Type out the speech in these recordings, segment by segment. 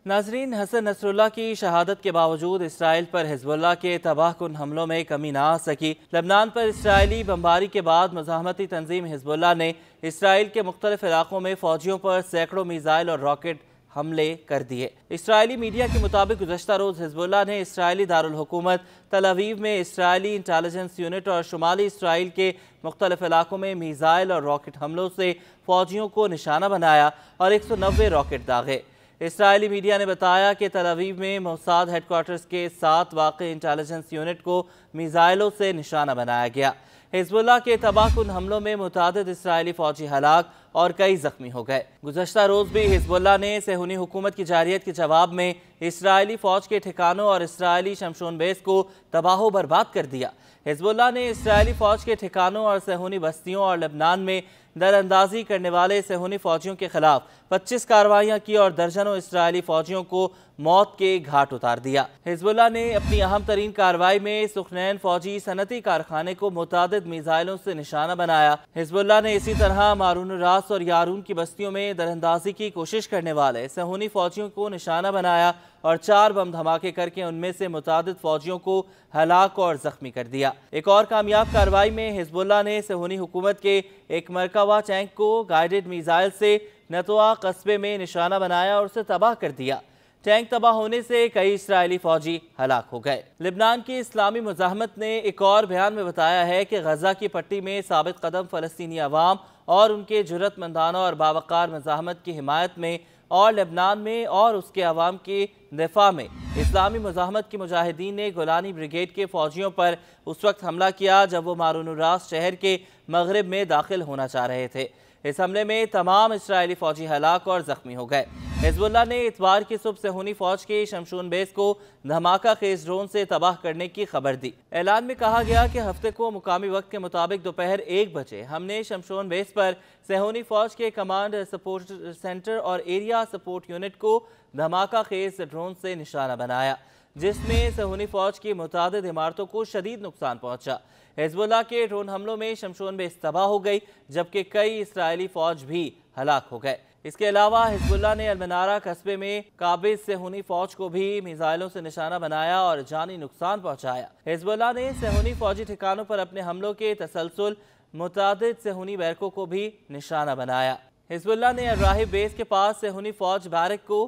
नाजरीन, हसन नसरुल्लाह की शहादत के बावजूद इसराइल पर हिजबुल्लाह के तबाहकुन हमलों में कमी ना आ सकी। लबनान पर इसराइली बमबारी के बाद मुजाहमती तंजीम हिजबुल्लाह ने इसराइल के मुख्तलिफ इलाकों में फौजियों पर सैकड़ों मिसाइल और रॉकेट हमले कर दिए। इसराइली मीडिया के मुताबिक गुज़श्ता रोज़ हिजबुल्लाह ने इसराइली दारुल हुकूमत तल अवीव में इसराइली इंटेलिजेंस यूनिट और शुमाली इसराइल के मुख्तलिफ इलाकों में मिसाइल और रॉकेट हमलों से फौजियों को निशाना बनाया और 190 रॉकेट दागे। इसराइली मीडिया ने बताया कि तल अवीव में मोसाद हेडक्वार्टर्स के साथ वाक़ई इंटेलिजेंस यूनिट को मिसाइलों से निशाना बनाया गया। हिजबुल्लाह के तबाहकुन हमलों में मुतादिद इसराइली फौजी हलाक और कई जख्मी हो गए। गुज़श्ता रोज़ भी हिजबुल्लाह ने सेहूनी हुकूमत की जारियत के जवाब में इसराइली फौज के ठिकानों और इसराइली शमशोन बेस को तबाह बर्बाद कर दिया। हिजबुल्लाह ने इसराइली फौज के ठिकानों और सेहूनी बस्तियों और लबनान में दरअंदाजी करने वाले सेहूनी फौजियों के खिलाफ 25 कार्रवाइयां की और दर्जनों इसराइली फौजियों को मौत के घाट उतार दिया। हिजबुल्लाह ने अपनी अहम तरीन कार्रवाई में सुखनैन फौजी सनती कारखाने को मुतादिद मिसाइलों से निशाना बनाया। हिजबुल्लाह ने इसी तरह मारून रास और यारून की बस्तियों में दरअंदाजी की कोशिश करने वाले सेहूनी फौजियों को निशाना बनाया और 4 बम धमाके करके उनमें से मुतादिद फौजियों को हलाक और जख्मी कर दिया। एक और कामयाब कार्रवाई में हिजबुल्लाह ने सेहूनी हुकूमत के एक मरकवा टैंक को गाइडेड मिसाइल से नतवा कस्बे में निशाना बनाया और उसे तबाह कर दिया। टैंक तबाह होने से कई इसराइली फौजी हलाक हो गए। लिबनान की इस्लामी मुजाहमत ने एक और बयान में बताया है कि गजा की पट्टी में साबित कदम फ़लस्तीनी अवाम और उनके जुर्रतमंदाना और बावकार मुजाहमत की हिमायत में और लेबनान में और उसके अवाम के दिफा में इस्लामी मुजाहमत के मुजाहिदीन ने गोलानी ब्रिगेड के फौजियों पर उस वक्त हमला किया जब वो मारून रास शहर के मगरिब में दाखिल होना चाह रहे थे। इस हमले में तमाम इसराइली फौजी हलाक और जख्मी हो गए। हिजबुल्लाह ने इतवार की सुबह सेहूनी फौज के शमशून बेस को धमाका खेज ड्रोन से तबाह करने की खबर दी। ऐलान में कहा गया कि हफ्ते को मुकामी वक्त के मुताबिक दोपहर 1 बजे हमने शमशून बेस पर सेहूनी फौज के कमांड सपोर्ट सेंटर और एरिया सपोर्ट यूनिट को धमाका खेज ड्रोन से निशाना बनाया, जिसमें सेहूनी फौज की मुतादिद इमारतों को शदीद नुकसान पहुंचा। हिजबुल्लाह के ड्रोन हमलों में शमशोन बेस तबाह हो गई, जबकि कई इसराइली फौज भी हलाक हो गए। इसके अलावा हिजबुल्लाह ने अलमनारा कस्बे में काबिज सेहूनी फौज को भी मिसाइलों से निशाना बनाया और जानी नुकसान पहुंचाया। हिजबुल्लाह ने सेहूनी फौजी ठिकानों पर अपने हमलों के तसलसल मुतादिद सेहूनी बैरकों को भी निशाना बनाया। हिजबुल्लाह ने अर्राहिब बेस के पास सेहूनी फौज बैरक को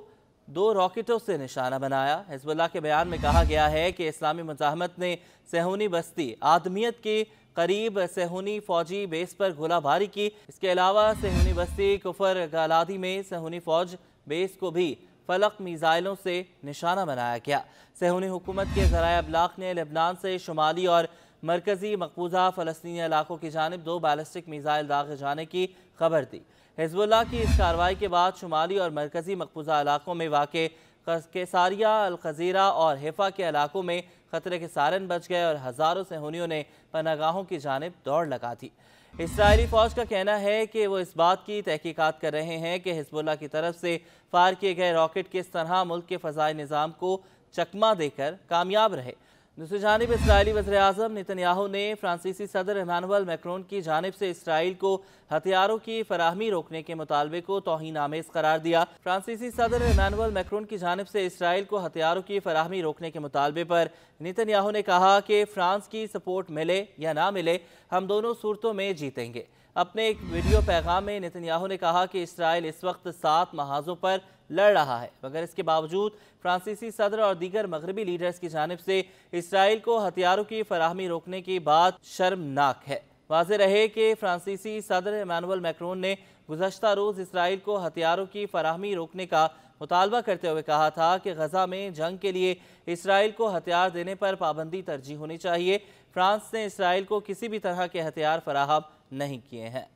2 रॉकेटों से निशाना बनाया। हिजबुल्लाह के बयान में कहा गया है कि इस्लामी मुजाहमत ने सेहूनी बस्ती आदमियत के करीब सेहूनी फौजी बेस पर गोलाबारी की। इसके अलावा सेहूनी बस्ती कुफर गालादी में सेहूनी फौज बेस को भी फलक मिसाइलों से निशाना बनाया गया। सेहूनी हुकूमत के ज़राए अबलाग ने लेबनान से शुमाली और मरकज़ी मकबूजा फ़लस्तीनी इलाकों की जानिब 2 बैलिस्टिक मिसाइल दागे जाने की खबर दी। हिजबुल्लाह की इस कार्रवाई के बाद शुमाली और मरकज़ी मकबूजा इलाकों में वाक़े केसारिया, अलखज़ीरा और हिफा के इलाकों में खतरे के सारन बच गए और हज़ारों सेहूनियों ने पनागाहों की जानिब दौड़ लगा दी। इसराइली फ़ौज का कहना है कि वो इस बात की तहकीकात कर रहे हैं कि हिजबुल्लाह की तरफ से फायर किए गए रॉकेट किस तरह मुल्क के फ़ज़ाई निज़ाम को चकमा देकर कामयाब रहे। दूसरी जानिब इसराइली वज़ीर-ए-आज़म नेतन्याहू ने फ्रांसीसी सदर इमानुएल मैक्रोन की जानिब से इसराइल को हथियारों की फराहमी रोकने के मुतालबे को तौहीन आमेज़ करार दिया। फ्रांसीसी सदर इमानुएल मैक्रोन की जानिब से इसराइल को हथियारों की फराहमी रोकने के मुतालबे पर नेतन्याहू ने कहा कि फ्रांस की सपोर्ट मिले या ना मिले, हम दोनों सूरतों में जीतेंगे। अपने एक वीडियो पैगाम में नेतन्याहू ने कहा कि इसराइल इस वक्त 7 महाजों पर लड़ रहा है, मगर इसके बावजूद फ्रांसीसी सदर और दीगर मगरबी लीडर्स की जानिब से इसराइल को हथियारों की फराहमी रोकने की बात शर्मनाक है। वाज़ेह रहे कि फ्रांसीसी सदर इमानुएल मैक्रोन ने गुज़श्ता रोज़ इसराइल को हथियारों की फराहमी रोकने का मुतालबा करते हुए कहा था कि गजा में जंग के लिए इसराइल को हथियार देने पर पाबंदी तरजीह होनी चाहिए। फ्रांस ने इसराइल को किसी भी तरह के हथियार फराहम नहीं किए हैं।